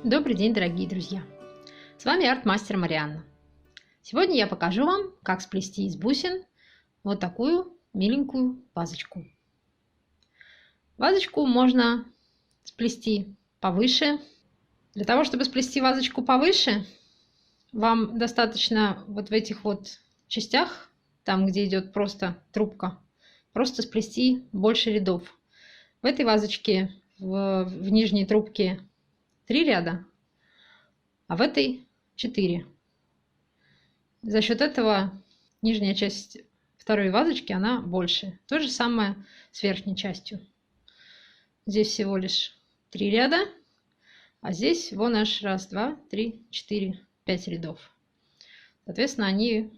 Добрый день, дорогие друзья! С вами арт-мастер Марианна. Сегодня я покажу вам, как сплести из бусин вот такую миленькую вазочку. Вазочку можно сплести повыше. Для того, чтобы сплести вазочку повыше, вам достаточно вот в этих вот частях, там, где идет просто трубка, просто сплести больше рядов. В этой вазочке в нижней трубке 3 ряда, а в этой 4. За счет этого нижняя часть второй вазочки, она больше. То же самое с верхней частью. Здесь всего лишь 3 ряда, а здесь вон аж 1, 2, 3, 4, 5 рядов. Соответственно, они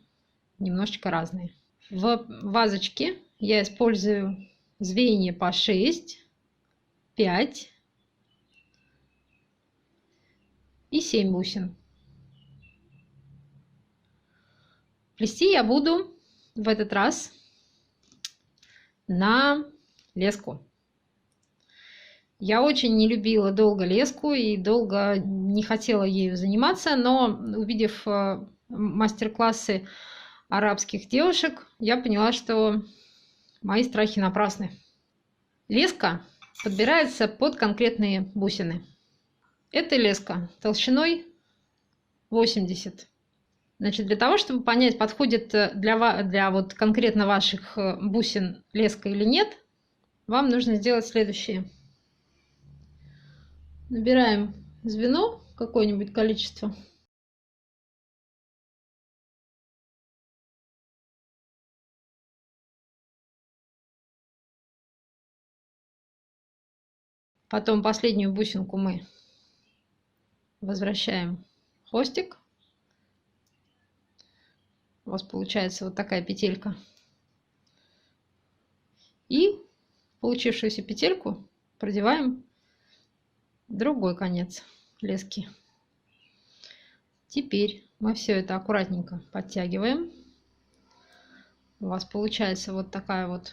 немножечко разные. В вазочке я использую звенья по 6, 5 и 7 бусин. Плести я буду в этот раз на леску. Я очень не любила долго леску и долго не хотела ею заниматься, но увидев мастер-классы арабских девушек, я поняла, что мои страхи напрасны. Леска подбирается под конкретные бусины. Эта леска толщиной 80. Значит, для того, чтобы понять, подходит для вот конкретно ваших бусин леска или нет, вам нужно сделать следующее. Набираем звено, какое-нибудь количество. Потом последнюю бусинку мы возвращаем в хвостик. У вас получается вот такая петелька. И получившуюся петельку продеваем в другой конец лески. Теперь мы все это аккуратненько подтягиваем. У вас получается вот такая вот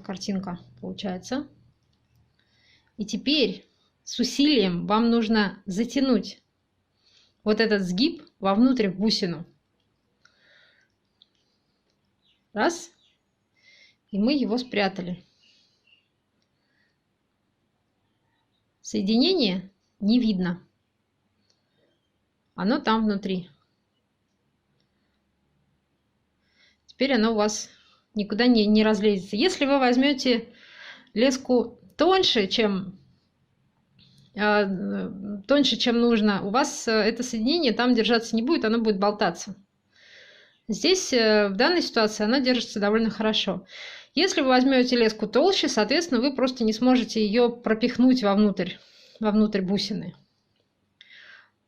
картинка получается. И теперь с усилием вам нужно затянуть вот этот сгиб вовнутрь в бусину. Раз. И мы его спрятали. Соединение не видно. Оно там внутри. Теперь оно у вас никуда не разлезется. Если вы возьмете леску тоньше, чем нужно, у вас это соединение там держаться не будет, оно будет болтаться. Здесь в данной ситуации она держится довольно хорошо. Если вы возьмете леску толще, соответственно, вы просто не сможете ее пропихнуть вовнутрь бусины.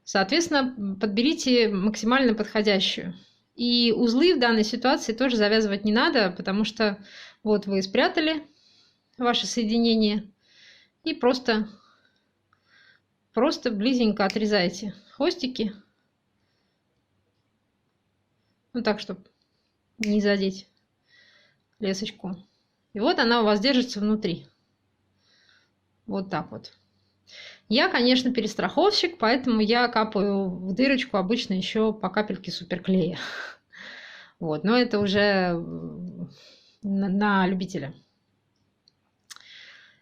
Соответственно, подберите максимально подходящую. И узлы в данной ситуации тоже завязывать не надо, потому что вот вы спрятали ваше соединение и просто близенько отрезаете хвостики. Ну так, чтобы не задеть лесочку. И вот она у вас держится внутри. Вот так вот. Я, конечно, перестраховщик, поэтому я капаю в дырочку обычно еще по капельке суперклея. Вот, но это уже на любителя.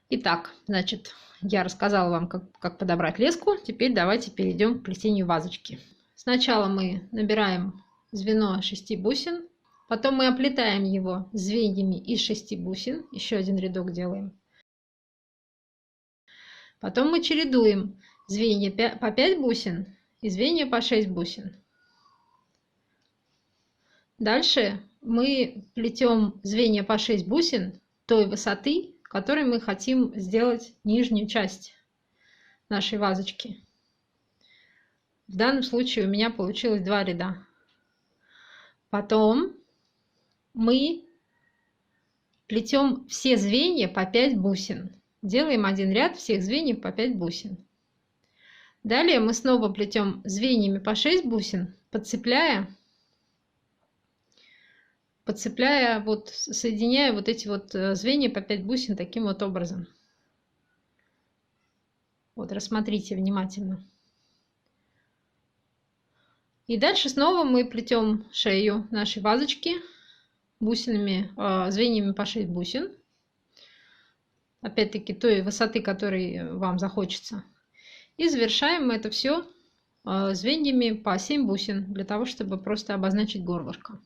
Итак, значит, я рассказала вам, как подобрать леску. Теперь давайте перейдем к плетению вазочки. Сначала мы набираем звено 6 бусин, потом мы оплетаем его звеньями из 6 бусин, еще один рядок делаем. Потом мы чередуем звенья по 5 бусин и звенья по 6 бусин. Дальше мы плетем звенья по 6 бусин той высоты, которой мы хотим сделать нижнюю часть нашей вазочки. В данном случае у меня получилось 2 ряда. Потом мы плетем все звенья по 5 бусин. Делаем один ряд всех звеньев по 5 бусин. Далее мы снова плетем звеньями по 6 бусин, подцепляя, соединяя вот эти вот звенья по 5 бусин таким вот образом. Вот, рассмотрите внимательно. И дальше снова мы плетем шею нашей вазочки бусинами, звеньями по 6 бусин. Опять-таки той высоты, которой вам захочется. И завершаем это все звеньями по 7 бусин, для того, чтобы просто обозначить горлышко.